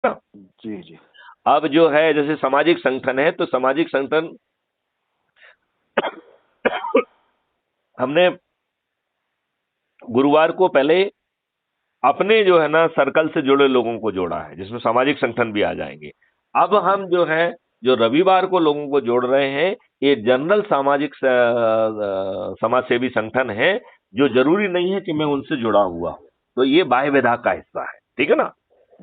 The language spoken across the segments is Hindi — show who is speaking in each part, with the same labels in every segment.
Speaker 1: ना।
Speaker 2: जी जी।
Speaker 1: अब जो है जैसे सामाजिक संगठन है, तो सामाजिक संगठन हमने गुरुवार को पहले अपने जो है ना सर्कल से जुड़े लोगों को जोड़ा है, जिसमें सामाजिक संगठन भी आ जाएंगे। अब हम जो है जो रविवार को लोगों को जोड़ रहे हैं, ये जनरल सामाजिक समाज सेवी संगठन है, जो जरूरी नहीं है कि मैं उनसे जुड़ा हुआ हूं। तो ये बाह्य विधा का हिस्सा है, ठीक है ना।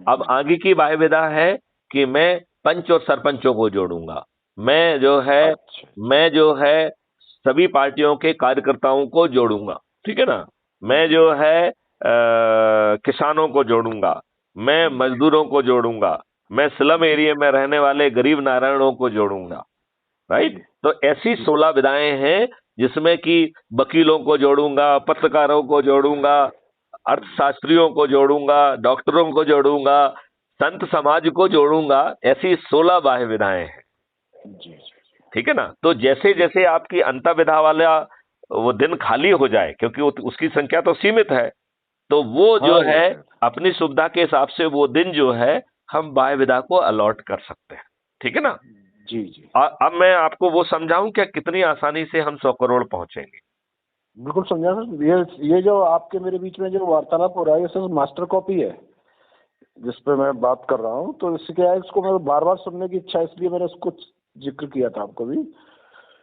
Speaker 1: अब आगे की बाह्य विधा है कि मैं पंच और सरपंचों को जोड़ूंगा। मैं जो है
Speaker 2: अच्छा।
Speaker 1: मैं जो है सभी पार्टियों के कार्यकर्ताओं को जोड़ूंगा, ठीक है ना। मैं जो है किसानों को जोड़ूंगा, मैं मजदूरों को जोड़ूंगा, मैं स्लम एरिया में रहने वाले गरीब नारायणों को जोड़ूंगा, राइट।
Speaker 2: जी
Speaker 1: तो ऐसी
Speaker 2: जी
Speaker 1: 16 विधाएं हैं, जिसमें कि वकीलों को जोड़ूंगा, पत्रकारों को जोड़ूंगा, अर्थशास्त्रियों को जोड़ूंगा, डॉक्टरों को जोड़ूंगा, संत समाज को जोड़ूंगा। ऐसी 16 बाह्य विधाएं हैं,
Speaker 2: जी
Speaker 1: ठीक है ना। तो जैसे
Speaker 2: जी।
Speaker 1: जैसे आपकी अंतःविधा वाला वो दिन खाली हो जाए, क्योंकि उसकी संख्या तो सीमित है, तो वो
Speaker 2: हाँ
Speaker 1: जो
Speaker 2: वो
Speaker 1: है
Speaker 2: तो है।
Speaker 1: अपनी सुविधा के हिसाब से वो दिन जो है हम बाह्य विधा को अलॉट कर सकते हैं, ठीक है ना।
Speaker 2: जी जी।
Speaker 1: अब मैं आपको वो समझाऊं क्या, कितनी आसानी से हम 100 करोड़ पहुंचेंगे।
Speaker 2: बिल्कुल समझा सर। ये जो आपके मेरे बीच में जो वार्तालाप हो रहा है, ये सर मास्टर कॉपी है जिस पे मैं बात कर रहा हूँ। तो इससे क्या है, इसको मैं बार बार सुनने की इच्छा, इसलिए मैंने उसको जिक्र किया था आपको भी।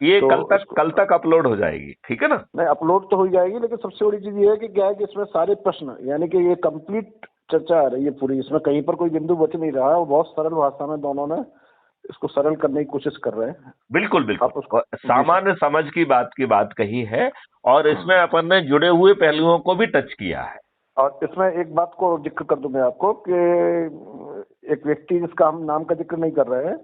Speaker 1: ये
Speaker 2: तो इसको
Speaker 1: कल तक अपलोड हो जाएगी, ठीक है ना।
Speaker 2: नहीं, अपलोड तो हो ही जाएगी, लेकिन सबसे बड़ी चीज ये है कि क्या है कि इसमें सारे प्रश्न, यानी कि ये कंप्लीट चर्चा आ रही है पूरी, इसमें कहीं पर कोई बिंदु बच नहीं रहा है। और बहुत सरल भाषा में दोनों ने इसको सरल करने की कोशिश कर रहे हैं।
Speaker 1: बिल्कुल बिल्कुल,
Speaker 2: आप उसको।
Speaker 1: और
Speaker 2: जी सर।
Speaker 1: सामान्य समझ की बात कही है, और इसमें
Speaker 2: हाँ।
Speaker 1: अपन ने जुड़े हुए पहलुओं को भी टच किया है।
Speaker 2: और इसमें एक बात को जिक्र कर दूं मैं आपको कि एक व्यक्ति जिसका हम नाम का जिक्र नहीं कर रहे हैं,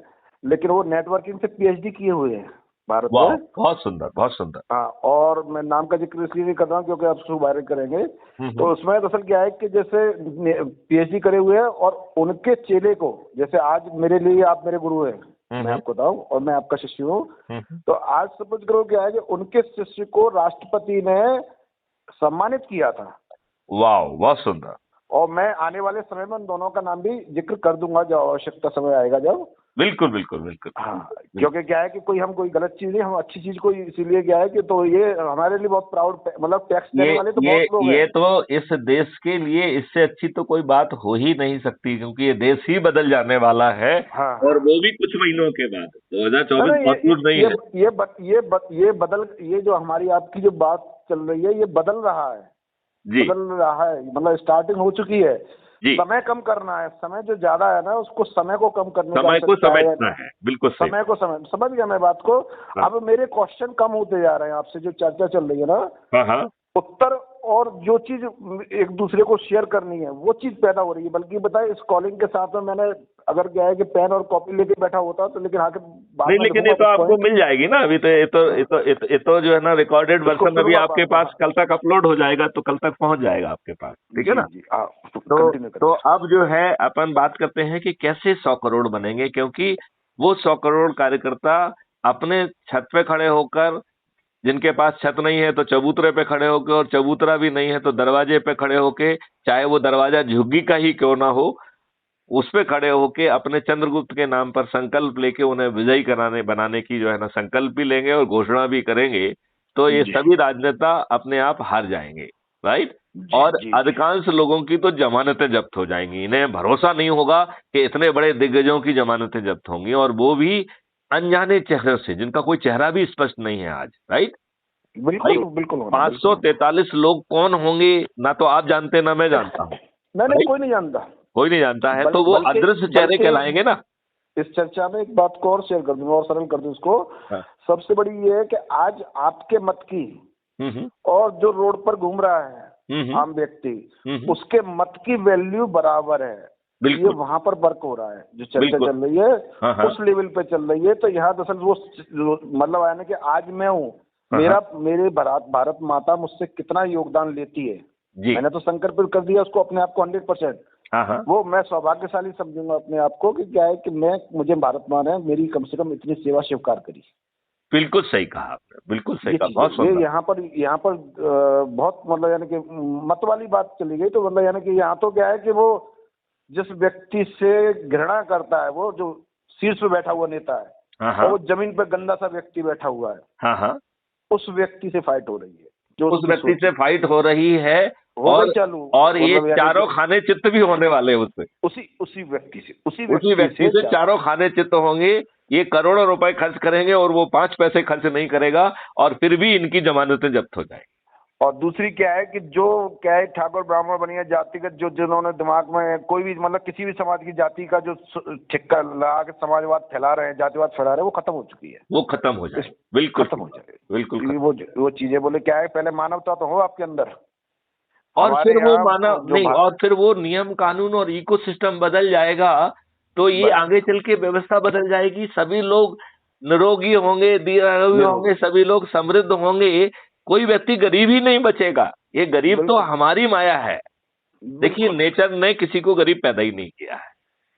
Speaker 2: लेकिन वो नेटवर्किंग से पीएचडी किए हुए हैं भारत
Speaker 1: वाह,
Speaker 2: में।
Speaker 1: बहुत सुंदर, बहुत सुंदर।
Speaker 2: हाँ, और मैं नाम का जिक्र इसलिए नहीं कर रहा हूँ क्योंकि आप उसको वायरल करेंगे। तो
Speaker 1: हम्म।
Speaker 2: उसमें दरअसल क्या है कि जैसे पीएचडी करे हुए हैं और उनके चेले को, जैसे आज मेरे लिए आप मेरे गुरु हैं, मैं
Speaker 1: हम्म।
Speaker 2: आपको बताऊं, और मैं आपका शिष्य हूँ।
Speaker 1: हम्म।
Speaker 2: तो आज सपोज करो क्या है कि उनके शिष्य को राष्ट्रपति ने सम्मानित किया था।
Speaker 1: वाह, बहुत सुंदर।
Speaker 2: और मैं आने वाले समय में उन दोनों का नाम भी जिक्र कर दूंगा जब आवश्यकता समय आएगा जब।
Speaker 1: बिल्कुल बिल्कुल बिल्कुल
Speaker 2: हाँ,
Speaker 1: बिल्कुल।
Speaker 2: क्योंकि क्या है कि कोई गलत चीज नहीं, हम अच्छी चीज को इसीलिए क्या है कि, तो ये हमारे लिए बहुत प्राउड, मतलब टैक्स
Speaker 1: ये
Speaker 2: देने वाले तो
Speaker 1: ये
Speaker 2: बहुत लोग हैं।
Speaker 1: ये तो इस देश के लिए इससे अच्छी तो कोई बात हो ही नहीं सकती, क्योंकि ये देश ही बदल जाने वाला है,
Speaker 2: हाँ
Speaker 1: और
Speaker 2: हाँ।
Speaker 1: वो भी कुछ महीनों के बाद।
Speaker 2: ना
Speaker 1: 2024
Speaker 2: ना,
Speaker 1: बहुत दूर नहीं है।
Speaker 2: ये बदल, ये जो हमारी आपकी जो बात चल रही है, ये बदल रहा है।
Speaker 1: जी
Speaker 2: बदल रहा है, मतलब स्टार्टिंग हो चुकी है।
Speaker 1: जी।
Speaker 2: समय कम करना है, समय जो ज्यादा है ना, उसको समय को कम करने की
Speaker 1: समय को
Speaker 2: आवश्यकता है।
Speaker 1: समेटना है, बिल्कुल सही।
Speaker 2: समय को समय, समझ गया मैं बात को।
Speaker 1: हाँ
Speaker 2: अब मेरे क्वेश्चन कम होते जा रहे हैं, आपसे जो चर्चा चल रही है ना,
Speaker 1: हाँ हाँ।
Speaker 2: उत्तर और जो चीज एक दूसरे को शेयर करनी है, वो चीज पैदा हो रही है। बल्कि बताए, इस कॉलिंग के साथ में मैंने अगर क्या है कि पेन और कॉपी लेके बैठा होता तो, लेकिन आके बाद
Speaker 1: नहीं,
Speaker 2: में
Speaker 1: लेकिन ये
Speaker 2: लिखूंगा
Speaker 1: तो
Speaker 2: कुछ
Speaker 1: आपको
Speaker 2: पॉइंट।
Speaker 1: मिल जाएगी ना। अभी तो ये तो जो है ना रिकॉर्डेड
Speaker 2: इसको
Speaker 1: वर्जन अभी
Speaker 2: सुनूंगा
Speaker 1: आपके
Speaker 2: बाद में,
Speaker 1: पास,
Speaker 2: हाँ।
Speaker 1: कल तक अपलोड हो जाएगा, तो कल तक पहुंच जाएगा आपके पास, ठीक है
Speaker 2: जी
Speaker 1: ना।
Speaker 2: जी, आप
Speaker 1: तो
Speaker 2: कंटिन्यू
Speaker 1: तो
Speaker 2: करिए।
Speaker 1: अब जो है अपन बात करते हैं कि कैसे 100 करोड़ बनेंगे, क्योंकि वो 100 करोड़ कार्यकर्ता अपने छत पे खड़े होकर, जिनके पास छत नहीं है तो चबूतरे पे खड़े होकर, और चबूतरा भी नहीं है तो दरवाजे पे खड़े होके, चाहे वो दरवाजा झुग्गी का ही क्यों ना हो, उस पे खड़े होके अपने चंद्रगुप्त के नाम पर संकल्प लेके उन्हें विजयी कराने बनाने की जो है ना संकल्प भी लेंगे और घोषणा भी करेंगे, तो ये
Speaker 2: जी
Speaker 1: सभी राजनेता अपने आप हार जाएंगे, राइट।
Speaker 2: जी
Speaker 1: और
Speaker 2: जी जी।
Speaker 1: अधिकांश लोगों की तो जमानतें जब्त हो जाएंगी। इन्हें भरोसा नहीं होगा कि इतने बड़े दिग्गजों की जमानतें जब्त होंगी, और वो भी अनजाने चेहरे से, जिनका कोई चेहरा भी स्पष्ट नहीं है आज, राइट। भाई,
Speaker 2: बिल्कुल बिल्कुल होना, बिल्कुल होना।
Speaker 1: 543 लोग कौन होंगे, ना तो आप जानते ना मैं जानता हूँ,
Speaker 2: नहीं नहीं,
Speaker 1: राइट।
Speaker 2: कोई नहीं जानता।
Speaker 1: कोई नहीं जानता है, तो वो
Speaker 2: बल्कि
Speaker 1: अदृश्य चेहरे
Speaker 2: बल्कि
Speaker 1: कहलाएंगे ना।
Speaker 2: इस चर्चा में एक बात को और शेयर कर दूंगा और सरल कर दूं इसको।
Speaker 1: हाँ।
Speaker 2: सबसे बड़ी ये है कि आज आपके मत की,
Speaker 1: हम्म।
Speaker 2: और जो रोड पर घूम रहा है
Speaker 1: हम्म।
Speaker 2: आम व्यक्ति,
Speaker 1: हम्म।
Speaker 2: उसके मत की वैल्यू बराबर है। ये
Speaker 1: बिल्कुल
Speaker 2: वहां पर वर्क हो रहा है, जो चर्चा
Speaker 1: बिल्कुल।
Speaker 2: चल रही है
Speaker 1: हाँ हाँ
Speaker 2: उस लेवल पे चल रही है। तो यहाँ दरअसल वो मतलब आया ना कि आज मैं हूँ,
Speaker 1: हाँ हाँ।
Speaker 2: मेरे भारत माता मुझसे कितना योगदान लेती है।
Speaker 1: जी।
Speaker 2: मैंने तो संकल्प कर दिया उसको अपने आप को 100%।
Speaker 1: हाँ हाँ।
Speaker 2: वो मैं सौभाग्यशाली समझूंगा अपने आप को कि क्या है कि मुझे भारत माँ ने मेरी कम से कम इतनी सेवा स्वीकार करी।
Speaker 1: बिल्कुल सही कहा आपने, बिल्कुल सही
Speaker 2: ये
Speaker 1: कहा,
Speaker 2: चीज है,
Speaker 1: बहुत
Speaker 2: ये
Speaker 1: सुंदर।
Speaker 2: यहाँ पर बहुत मतलब यानी कि मत वाली बात चली गई। तो मतलब यानी कि यहाँ तो क्या है कि वो जिस व्यक्ति से घृणा करता है, वो जो शीर्ष पे बैठा हुआ नेता है,
Speaker 1: हाँ
Speaker 2: और
Speaker 1: हाँ
Speaker 2: वो जमीन पे गंदा सा व्यक्ति बैठा हुआ है,
Speaker 1: हाँ हाँ,
Speaker 2: उस व्यक्ति से फाइट हो रही है, जो
Speaker 1: उस
Speaker 2: उसकी
Speaker 1: व्यक्ति
Speaker 2: सोच
Speaker 1: से फाइट हो रही है।
Speaker 2: हो गई
Speaker 1: और
Speaker 2: चालू,
Speaker 1: और ये
Speaker 2: मतलब यानी
Speaker 1: चारों
Speaker 2: कि
Speaker 1: खाने चित्त भी होने वाले हैं उससे।
Speaker 2: उसी व्यक्ति से, उसी
Speaker 1: उसी
Speaker 2: व्यक्ति
Speaker 1: व्यक्ति
Speaker 2: से
Speaker 1: से चारों खाने चित्त होंगे। ये करोड़ों रुपए खर्च करेंगे और वो 5 पैसे खर्च नहीं करेगा, और फिर भी इनकी जमानतें जब्त हो जाएंगी।
Speaker 2: और दूसरी क्या है कि जो क्या है, ठाकुर ब्राह्मण बनिया जातिगत जो जिन्होंने दिमाग में कोई भी मतलब किसी भी समाज की जाति का जो ठिक्का लगा के समाजवाद फैला रहे हैं, जातिवाद फैला रहे हैं, वो खत्म हो चुकी है।
Speaker 1: वो खत्म हो जाए, बिल्कुल
Speaker 2: खत्म हो जाए,
Speaker 1: बिल्कुल
Speaker 2: क्योंकि
Speaker 1: खत्म।
Speaker 2: वो चीजें बोले क्या है, पहले मानवता तो हो आपके अंदर।
Speaker 1: और
Speaker 2: हमारे
Speaker 1: फिर वो
Speaker 2: यहाँ
Speaker 1: मानव
Speaker 2: जो
Speaker 1: नहीं, और फिर वो नियम कानून और इकोसिस्टम बदल जाएगा, तो ये
Speaker 2: बस
Speaker 1: आगे चल के व्यवस्था बदल जाएगी। सभी लोग निरोगी होंगे, निरोगी होंगे,
Speaker 2: निरोगी,
Speaker 1: सभी लोग समृद्ध होंगे। कोई व्यक्ति गरीब ही नहीं बचेगा। ये गरीब तो
Speaker 2: बिल्कुल
Speaker 1: हमारी माया है। देखिए,
Speaker 2: बिल्कुल
Speaker 1: नेचर ने किसी को गरीब पैदा ही नहीं किया है।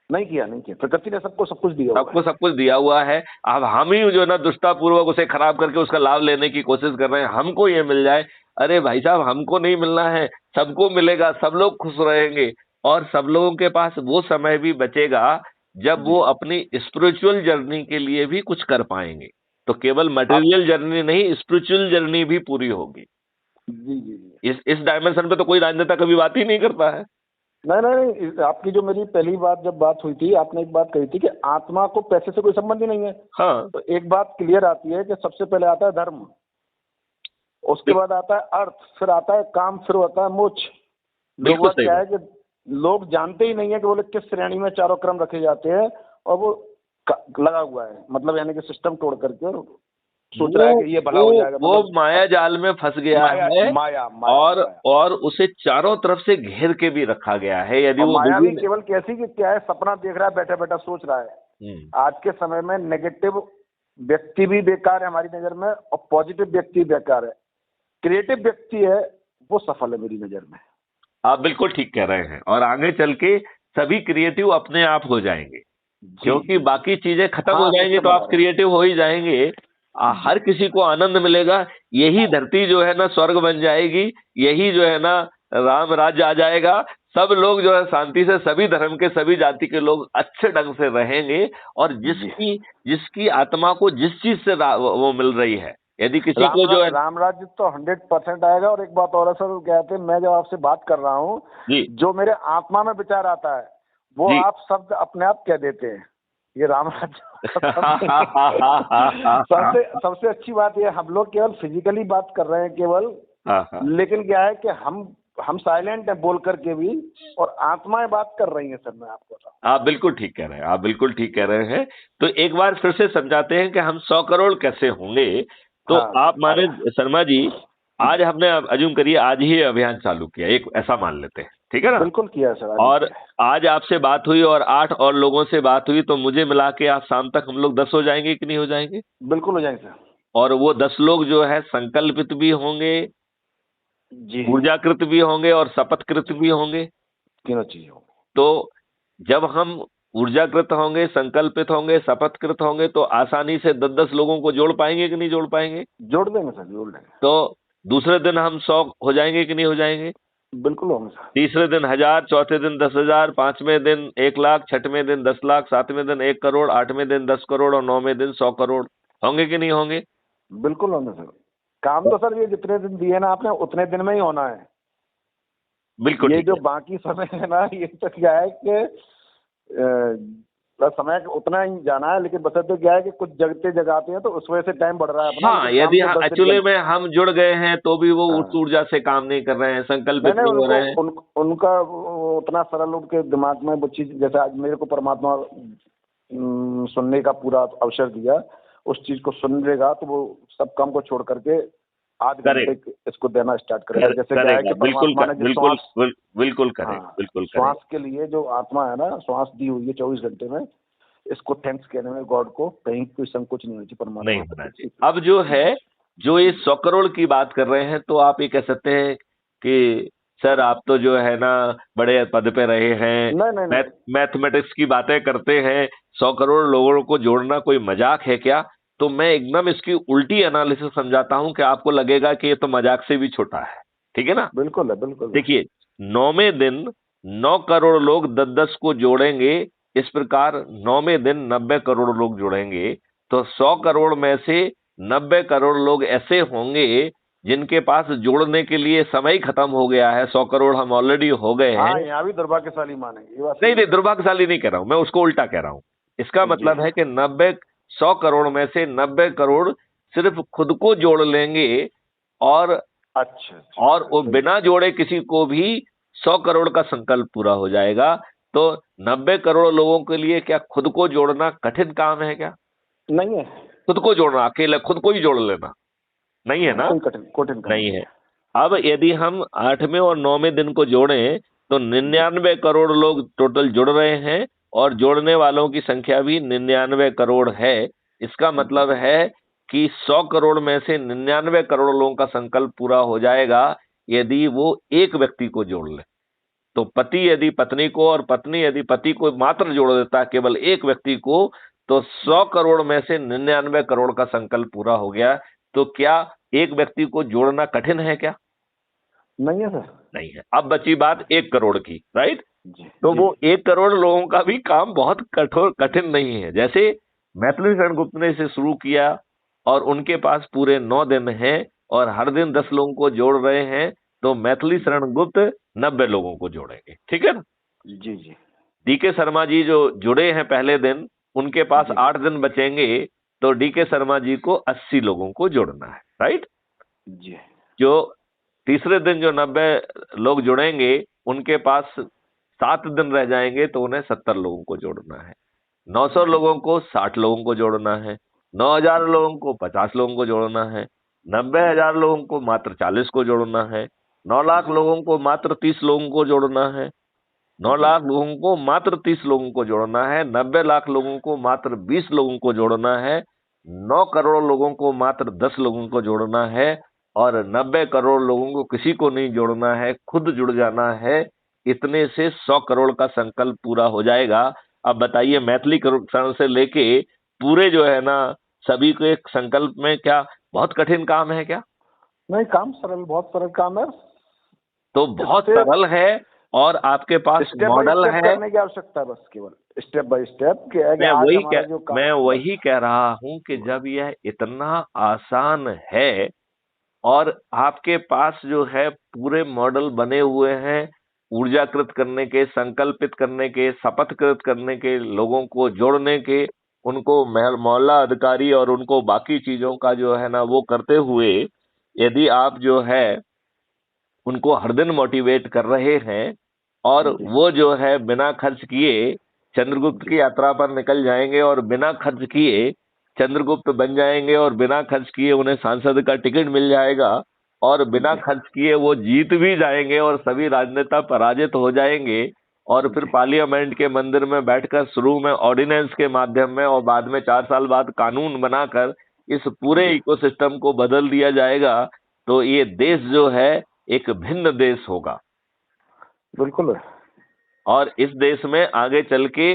Speaker 2: नहीं किया, नहीं किया, प्रकृति ने सबको सब कुछ दिया हुआ
Speaker 1: सबको
Speaker 2: है।
Speaker 1: सब कुछ दिया हुआ है। अब हम ही जो है ना दुष्टापूर्वक उसे खराब करके उसका लाभ लेने की कोशिश कर रहे हैं, हमको ये मिल जाए। अरे भाई साहब, हमको नहीं मिलना है, सबको मिलेगा, सब लोग खुश रहेंगे। और सब लोगों के पास वो समय भी बचेगा जब वो
Speaker 2: जी
Speaker 1: अपनी स्पिरिचुअल जर्नी के लिए भी कुछ कर पाएंगे। तो केवल
Speaker 2: आप
Speaker 1: मटेरियल जर्नी नहीं, स्पिरिचुअल जर्नी भी पूरी होगी।
Speaker 2: जी जी जी,
Speaker 1: इस डायमेंशन पे तो कोई राजनेता कभी बात ही नहीं करता है।
Speaker 2: नहीं नहीं नहीं, आपकी जो मेरी पहली बात जब बात हुई थी, आपने एक बात कही थी कि आत्मा को पैसे से कोई संबंध ही नहीं है।
Speaker 1: हाँ,
Speaker 2: तो एक बात क्लियर आती है कि सबसे पहले आता है धर्म, उसके बाद आता है अर्थ, फिर आता है काम, फिर आता है मोक्ष।
Speaker 1: बिल्कुल
Speaker 2: लोगों का
Speaker 1: सही
Speaker 2: क्या
Speaker 1: बात।
Speaker 2: है कि लोग जानते ही नहीं है कि बोले किस श्रेणी में चारों क्रम रखे जाते हैं, और वो लगा हुआ है, मतलब यानी कि सिस्टम तोड़ करके, और सोच रहा है
Speaker 1: वो
Speaker 2: कि ये भला
Speaker 1: वो
Speaker 2: हो जाएगा,
Speaker 1: वो
Speaker 2: मतलब
Speaker 1: माया जाल में फंस गया
Speaker 2: माया
Speaker 1: है।
Speaker 2: माया माया
Speaker 1: और
Speaker 2: माया।
Speaker 1: और उसे चारों तरफ से घेर के भी रखा गया है। यदि
Speaker 2: और
Speaker 1: वो
Speaker 2: माया भी
Speaker 1: विभिन्न
Speaker 2: केवल कैसी कि क्या है, सपना देख रहा है, बैठा बैठा सोच रहा है।
Speaker 1: हम्म,
Speaker 2: आज के समय में नेगेटिव व्यक्ति भी बेकार है हमारी नजर में, और पॉजिटिव व्यक्ति बेकार है। क्रिएटिव व्यक्ति है वो सफल है मेरी नजर में।
Speaker 1: आप बिल्कुल ठीक कह रहे हैं। और आगे चल के सभी क्रिएटिव अपने आप हो जाएंगे,
Speaker 2: जी
Speaker 1: क्योंकि
Speaker 2: जी,
Speaker 1: बाकी चीजें खत्म हो
Speaker 2: हाँ
Speaker 1: जाएंगी
Speaker 2: सिस्टम
Speaker 1: तो
Speaker 2: बना
Speaker 1: आप
Speaker 2: रहे
Speaker 1: क्रिएटिव हो ही जाएंगे।
Speaker 2: हैं। जी
Speaker 1: हर किसी को आनंद मिलेगा। यही धरती जो है ना स्वर्ग बन जाएगी। यही जो है ना राम राज्य आ जाएगा। सब लोग जो है शांति से, सभी धर्म के, सभी जाति के लोग अच्छे ढंग से रहेंगे। और
Speaker 2: जी,
Speaker 1: जिसकी जिसकी आत्मा को जिस चीज से वो मिल रही है, यदि किसी को जो है।
Speaker 2: राम राज्य तो 100% आएगा। और एक बात और है सर, कहते हैं मैं जब आपसे बात कर रहा हूँ,
Speaker 1: जी
Speaker 2: जो मेरे आत्मा में विचार आता है वो
Speaker 1: जी।
Speaker 2: आप शब्द अपने आप कह देते हैं, ये राम राज्य। सबसे सबसे अच्छी बात ये, हम लोग केवल फिजिकली बात कर रहे हैं केवल,
Speaker 1: हाँ हाँ,
Speaker 2: लेकिन क्या है कि हम साइलेंट हैं बोल करके भी, और आत्माएं बात कर रही हैं सर, मैं आपको बताऊं।
Speaker 1: आप बिल्कुल ठीक कह रहे हैं। आप बिल्कुल ठीक कह रहे हैं। तो एक बार फिर से समझाते हैं कि हम 100 करोड़ कैसे होंगे। तो
Speaker 2: हाँ
Speaker 1: आप
Speaker 2: अरे
Speaker 1: माने शर्मा जी, आज हमने, अज्यूम करिए आज ही ये अभियान चालू किया, एक ऐसा मान लेते हैं, ठीक है ना।
Speaker 2: बिल्कुल किया है सर, आज ही
Speaker 1: और
Speaker 2: किया है।
Speaker 1: आज आपसे बात हुई और 8 और लोगों से बात हुई, तो मुझे मिला के आज शाम तक हम लोग 10 हो जाएंगे कि नहीं हो जाएंगे।
Speaker 2: बिल्कुल हो जाएंगे सर।
Speaker 1: और वो 10 लोग जो है संकल्पित भी होंगे,
Speaker 2: जी,
Speaker 1: ऊर्जाकृत भी होंगे और शपथकृत भी होंगे।
Speaker 2: तीनों चीजें होंगी।
Speaker 1: तो जब हम ऊर्जाकृत होंगे, संकल्पित होंगे, शपथकृत होंगे, तो आसानी से 10-10 लोगों को जोड़ पाएंगे कि नहीं जोड़ पाएंगे।
Speaker 2: जोड़ देंगे सर, जोड़ देंगे।
Speaker 1: तो दूसरे दिन हम 100 हो जाएंगे कि नहीं हो जाएंगे।
Speaker 2: बिल्कुल होंगे सर।
Speaker 1: तीसरे दिन 1000, चौथे दिन 10,000, पांचवें दिन 1,00,000, छठवें दिन 10,00,000, सातवें दिन 1 करोड़, आठवें दिन 10 करोड़ और नौवें दिन 100 करोड़ होंगे कि नहीं होंगे।
Speaker 2: बिल्कुल होंगे सर। काम तो सर ये जितने दिन दिए ना आपने, उतने दिन में ही होना है।
Speaker 1: बिल्कुल
Speaker 2: ये
Speaker 1: ठीक
Speaker 2: जो
Speaker 1: है।
Speaker 2: बाकी समय है ना, ये तो क्या है कि बस समय उतना ही जाना है, लेकिन बस तो क्या है कि कुछ जगते जगाते हैं तो उस वजह से टाइम बढ़ रहा है अपना,
Speaker 1: हाँ,
Speaker 2: लेकिन काम
Speaker 1: यदि
Speaker 2: तो 10 दिन
Speaker 1: एक्चुअली
Speaker 2: के।
Speaker 1: में हम जुड़ गए हैं तो भी वो उस
Speaker 2: हाँ
Speaker 1: ऊर्जा से काम नहीं कर रहे हैं,
Speaker 2: नहीं
Speaker 1: संकल्पित
Speaker 2: नहीं,
Speaker 1: नहीं हो
Speaker 2: उनको
Speaker 1: रहे हैं।
Speaker 2: उनका उतना सरल उनके दिमाग में वो चीज, जैसे आज मेरे को परमात्मा सुनने का पूरा अवसर दिया, उस चीज को सुनेगा तो वो सब काम को छोड़ करके आध
Speaker 1: करेक्ट,
Speaker 2: घंटे इसको देना स्टार्ट करेगा। जैसे क्या है
Speaker 1: करेगा,
Speaker 2: कि परमात्मा ने जो
Speaker 1: बिल्कुल
Speaker 2: श्वास,
Speaker 1: बिल्कुल करेगा,
Speaker 2: हाँ
Speaker 1: बिल्कुल
Speaker 2: श्वास
Speaker 1: करेगा।
Speaker 2: के लिए जो आत्मा है ना, श्वास दी हुई है 24 घंटे में, इसको थैंक्स कहने में गॉड को कहीं कोई संकोच नहीं होनी चाहिए,
Speaker 1: नहीं
Speaker 2: परमात्मा को
Speaker 1: होना
Speaker 2: कुछ।
Speaker 1: चाहिए। अब जो है, जो ये 100 करोड़ की बात कर रहे हैं, तो आप ये कह सकते हैं कि सर आप तो जो है ना बड़े पद पे रहे हैं,
Speaker 2: नहीं नहीं नहीं,
Speaker 1: मैथमेटिक्स की बातें करते हैं, 100 करोड़ लोगों को जोड़ना कोई मजाक है क्या। तो मैं एकदम इसकी उल्टी एनालिसिस समझाता हूं कि आपको लगेगा कि ये तो मजाक से भी छोटा है, ठीक है ना।
Speaker 2: बिल्कुल है, बिल्कुल है।
Speaker 1: देखिए, 9वें दिन 9 करोड़ लोग 10-10 को जोड़ेंगे, इस प्रकार 9वें दिन 90 करोड़ लोग जुड़ेंगे। तो 100 करोड़ में से 90 करोड़ लोग ऐसे होंगे जिनके पास जोड़ने के लिए समय ही खत्म हो गया है, 100 करोड़ हम ऑलरेडी हो गए
Speaker 2: हाँ,
Speaker 1: हैं।
Speaker 2: यहाँ भी दुर्भाग्यशाली मानेंगे, ये बात
Speaker 1: नहीं
Speaker 2: सही
Speaker 1: नहीं,
Speaker 2: है।
Speaker 1: दुर्भाग्यशाली नहीं कह रहा हूं मैं, उसको उल्टा कह रहा हूं। इसका
Speaker 2: जी।
Speaker 1: मतलब है कि 100 करोड़ में से 90 करोड़ सिर्फ खुद को जोड़ लेंगे, और
Speaker 2: अच्छा अच्छा
Speaker 1: और
Speaker 2: अच्छा,
Speaker 1: वो
Speaker 2: सही।
Speaker 1: बिना जोड़े किसी को भी 100 करोड़ का संकल्प पूरा हो जाएगा। तो 90 करोड़ लोगों के लिए क्या खुद को जोड़ना कठिन काम है क्या?
Speaker 2: नहीं है।
Speaker 1: खुद को जोड़ना, अकेले खुद को ही जोड़ लेना नहीं है
Speaker 2: हाँ,
Speaker 1: ना?
Speaker 2: कोई कठिन कठिन काम
Speaker 1: नहीं
Speaker 2: नहीं
Speaker 1: है।
Speaker 2: है।
Speaker 1: अब यदि हम 8वें और 9वें दिन को जोड़ें तो
Speaker 2: जी
Speaker 1: 99 करोड़ लोग टोटल जुड़ रहे हैं, और जोड़ने वालों की संख्या भी 99 करोड़ है। इसका
Speaker 2: जी
Speaker 1: मतलब है कि 100 करोड़ में से 99 करोड़ लोगों का संकल्प पूरा हो जाएगा यदि वो एक व्यक्ति को जोड़ ले। तो पति यदि पत्नी को और पत्नी यदि पति को मात्र जोड़ देता है, केवल एक व्यक्ति को, तो 100 करोड़ में से 99 करोड़ का संकल्प पूरा हो गया। तो क्या एक व्यक्ति को जोड़ना कठिन है क्या?
Speaker 2: नहीं है सर।
Speaker 1: नहीं है। अब बची बात 1 करोड़ की, राइट?
Speaker 2: जी
Speaker 1: तो
Speaker 2: जी।
Speaker 1: वो 1 करोड़ लोगों का भी काम बहुत कठोर कठिन नहीं है। जैसे मैथिली शरण गुप्त ने इसे शुरू किया और उनके पास पूरे 9 दिन हैं और हर दिन 10 लोगों को जोड़ रहे हैं, तो मैथिली शरण गुप्त 90 लोगों को जोड़ेंगे, ठीक है ना?
Speaker 2: जी जी
Speaker 1: डीके शर्मा जी जो जुड़े हैं पहले दिन, उनके पास
Speaker 2: जी
Speaker 1: 8 दिन बचेंगे, तो डीके शर्मा जी को 80 लोगों को जोड़ना है, राइट?
Speaker 2: जी
Speaker 1: जो तीसरे दिन जो 90 लोग जुड़ेंगे, उनके पास 7 दिन रह जाएंगे, तो उन्हें 70 लोगों को जोड़ना है। 900
Speaker 2: जी
Speaker 1: लोगों को 60 लोगों को जोड़ना है। 9,000
Speaker 2: जी
Speaker 1: लोगों को 50 लोगों को जोड़ना है। 90,000 लोगों को मात्र 40 को जोड़ना है। 9 लाख लोगों को मात्र 30 लोगों को जोड़ना है। 9
Speaker 2: जी
Speaker 1: लाख लोगों को मात्र 30 लोगों को जोड़ना है। 90 लाख लोगों को मात्र 20 लोगों को जोड़ना है। 9 करोड़ लोगों को मात्र 10 लोगों को जोड़ना है, और 90 करोड़ लोगों को किसी को नहीं जोड़ना है, खुद जुड़ जाना है। इतने से 100 करोड़ का संकल्प पूरा हो जाएगा। अब बताइए, मैथिली शरण से लेके पूरे जो है ना, सभी के एक संकल्प में क्या बहुत कठिन काम है क्या?
Speaker 2: नहीं, काम सरल, बहुत सरल काम है।
Speaker 1: तो बहुत
Speaker 2: इससे
Speaker 1: सरल है, और आपके पास
Speaker 2: स्टेप बाय
Speaker 1: मॉडल
Speaker 2: स्टेप
Speaker 1: है।
Speaker 2: करने की आवश्यकता है, बस केवल स्टेप बाय स्टेप क्या है कि आज हमारा जो
Speaker 1: मैं
Speaker 2: काम बस।
Speaker 1: वही कह रहा हूं कि जब यह इतना आसान है, और आपके पास जो है पूरे मॉडल बने हुए हैं, ऊर्जाकृत करने के, संकल्पित करने के, शपथकृत करने के, लोगों को जोड़ने के, उनको मोहल्ला अधिकारी और उनको बाकी चीजों का जो है ना वो करते हुए, यदि आप जो है उनको हर दिन मोटिवेट कर रहे हैं, और
Speaker 2: जी
Speaker 1: वो जो है बिना खर्च किए चंद्रगुप्त
Speaker 2: जी
Speaker 1: की यात्रा पर निकल जाएंगे, और बिना खर्च किए चंद्रगुप्त बन जाएंगे, और बिना खर्च किए उन्हें सांसद का टिकट मिल जाएगा, और बिना
Speaker 2: जी
Speaker 1: खर्च किए वो जीत भी जाएंगे, और सभी राजनेता पराजित हो जाएंगे, और फिर
Speaker 2: जी
Speaker 1: पार्लियामेंट के मंदिर में बैठकर शुरू में ऑर्डिनेंस के माध्यम में और बाद में 4 साल बाद कानून बनाकर इस पूरे
Speaker 2: जी।
Speaker 1: इकोसिस्टम को बदल दिया जाएगा। तो ये देश जो है एक भिन्न देश होगा,
Speaker 2: बिल्कुल।
Speaker 1: और इस देश में आगे चल के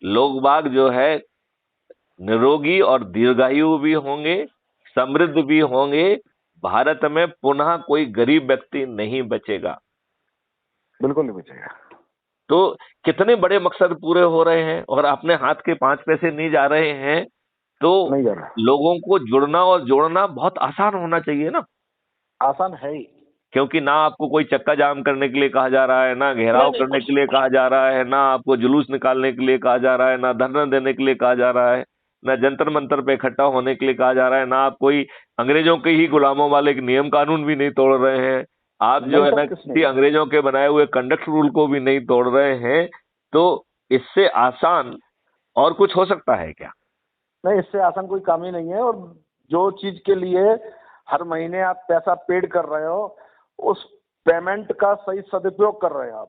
Speaker 1: लोग बाग जो है निरोगी और दीर्घायु भी होंगे, समृद्ध भी होंगे। भारत में पुनः कोई गरीब व्यक्ति नहीं बचेगा।
Speaker 2: बिल्कुल नहीं बचेगा।
Speaker 1: तो कितने बड़े मकसद पूरे हो रहे हैं, और अपने हाथ के 5 पैसे नहीं जा रहे हैं। तो
Speaker 2: नहीं जा रहा।
Speaker 1: लोगों को जुड़ना और जोड़ना बहुत आसान होना चाहिए ना,
Speaker 2: आसान है ही।
Speaker 1: क्योंकि ना आपको कोई चक्का जाम करने के लिए कहा जा रहा है, ना
Speaker 2: नहीं
Speaker 1: घेराव
Speaker 2: नहीं,
Speaker 1: करने
Speaker 2: कुछ
Speaker 1: के लिए
Speaker 2: कुछ
Speaker 1: कहा जा रहा है, ना आपको जुलूस निकालने के लिए कहा जा रहा है, ना धरना देने के लिए कहा जा रहा है, ना जंतर मंतर पे इकट्ठा होने के लिए कहा जा रहा है, ना आप कोई अंग्रेजों के ही गुलामों वाले एक नियम कानून भी नहीं तोड़ रहे हैं। आप जो
Speaker 2: नहीं
Speaker 1: है
Speaker 2: सर,
Speaker 1: ना
Speaker 2: किस
Speaker 1: किसी
Speaker 2: नहीं।
Speaker 1: अंग्रेजों के बनाए हुए कंडक्ट रूल को भी नहीं तोड़ रहे हैं। तो इससे आसान और कुछ हो सकता है क्या?
Speaker 2: नहीं, इससे आसान कोई काम ही नहीं है। और जो चीज के लिए हर महीने आप पैसा पेड कर रहे हो, उस पेमेंट का सही सदुपयोग कर रहे हो आप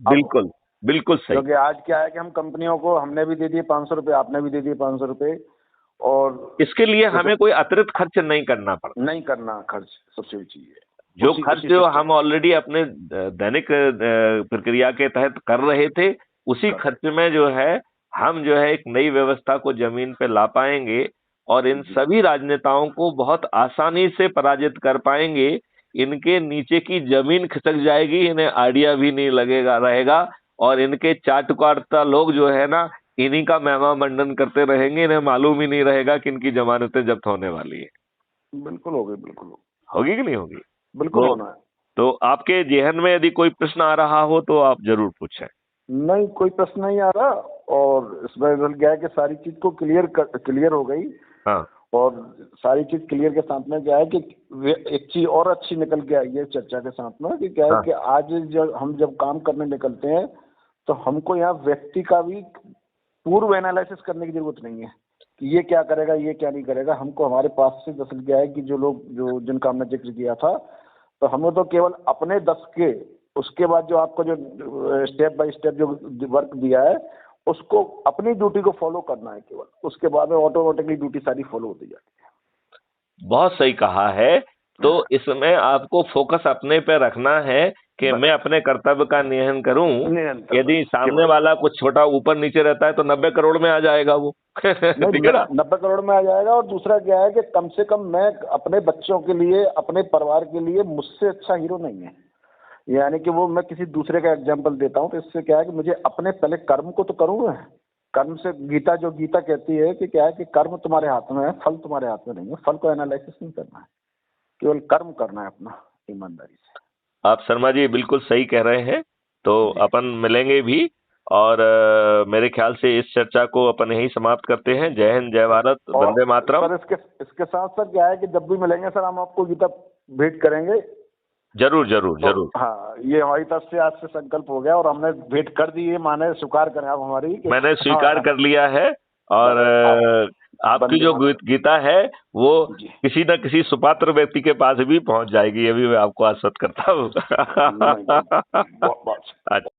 Speaker 2: अब।
Speaker 1: बिल्कुल, बिल्कुल सही।
Speaker 2: क्योंकि आज क्या है कि हम कंपनियों को, हमने भी दे दिए 500 रुपये, आपने भी दे दिए 500 रुपये, और
Speaker 1: इसके लिए
Speaker 2: जैसे
Speaker 1: हमें कोई अतिरिक्त खर्च नहीं करना पड़ता।
Speaker 2: नहीं करना खर्च, सबसे बड़ी चीज है
Speaker 1: जो
Speaker 2: उसी
Speaker 1: खर्च
Speaker 2: उसी
Speaker 1: जो
Speaker 2: सिस्टम
Speaker 1: हम ऑलरेडी अपने दैनिक प्रक्रिया के तहत कर रहे थे, उसी
Speaker 2: कर
Speaker 1: खर्च में जो है हम जो है एक नई व्यवस्था को जमीन पे ला पाएंगे, और इन
Speaker 2: जी
Speaker 1: सभी राजनेताओं को बहुत आसानी से पराजित कर पाएंगे। इनके नीचे की जमीन खिसक जाएगी, इन्हें आइडिया भी नहीं लगेगा रहेगा, और इनके चाटुकारता लोग जो है ना, इन्हीं का महिमा मंडन करते रहेंगे, इन्हें मालूम ही नहीं रहेगा कि इनकी जमानतें जब्त होने वाली है।
Speaker 2: बिल्कुल होगी, बिल्कुल
Speaker 1: होगी कि नहीं होगी?
Speaker 2: बिल्कुल
Speaker 1: तो
Speaker 2: होना है।
Speaker 1: तो आपके जेहन में यदि कोई प्रश्न आ रहा हो तो आप जरूर पूछें।
Speaker 2: नहीं, कोई प्रश्न नहीं आ रहा, और इसमें मिल गया कि सारी चीज को क्लियर हो गई।
Speaker 1: हाँ
Speaker 2: और सारी चीज क्लियर के साथ में क्या है कि एक चीज और अच्छी निकल के आई है चर्चा के साथ में, कि क्या है
Speaker 1: हाँ
Speaker 2: कि आज जब काम करने निकलते हैं तो हमको यहाँ व्यक्ति का भी पूर्व एनालिसिस करने की जरूरत नहीं है कि ये क्या करेगा, ये क्या नहीं करेगा। हमको हमारे पास से दरअसल क्या है कि जो जिनका हमने जिक्र किया था, तो हमें तो केवल अपने 10 के, उसके बाद जो आपको जो स्टेप बाय स्टेप जो वर्क दिया है, उसको अपनी ड्यूटी को फॉलो करना है केवल, उसके बाद में ऑटोमेटिकली ड्यूटी सारी फॉलो होती जाती है।
Speaker 1: बहुत सही कहा है। तो इसमें आपको फोकस अपने पे रखना है कि मैं अपने कर्तव्य का निर्वहन करूं।
Speaker 2: निरंतर
Speaker 1: यदि सामने वाला कुछ छोटा ऊपर नीचे रहता है तो 90 करोड़ में आ जाएगा वो। ठीक है ना?
Speaker 2: 90 करोड़ में आ जाएगा। और दूसरा क्या है कि कम से कम मैं अपने बच्चों के लिए, अपने परिवार के लिए मुझसे अच्छा हीरो नहीं है। यानी कि वो मैं किसी दूसरे का एग्जाम्पल देता हूँ, तो इससे क्या है कि मुझे अपने पहले कर्म को तो करूँ मैं। कर्म से गीता कहती है कि क्या है कि कर्म तुम्हारे हाथ में है, फल तुम्हारे हाथ में नहीं है। फल को एनालिसिस नहीं करना है, केवल कर्म करना है अपना ईमानदारी से।
Speaker 1: आप शर्मा जी बिल्कुल सही कह रहे हैं। तो अपन मिलेंगे भी, और मेरे ख्याल से इस चर्चा को अपन यहीं समाप्त करते हैं। जय हिंद, जय भारत, वंदे मातरम।
Speaker 2: सर इसके साथ साथ क्या है कि जब भी मिलेंगे सर, हम आपको गीता भेंट करेंगे।
Speaker 1: जरूर जरूर जरूर।
Speaker 2: हाँ, ये हमारी तरफ से आज से संकल्प हो गया और हमने भेंट कर दी है, माने स्वीकार करें आप हमारी।
Speaker 1: मैंने स्वीकार कर लिया है। और आपकी जो गीता है वो किसी न किसी सुपात्र व्यक्ति के पास भी पहुंच जाएगी, अभी मैं आपको आश्वस्त करता हूँ। अच्छा।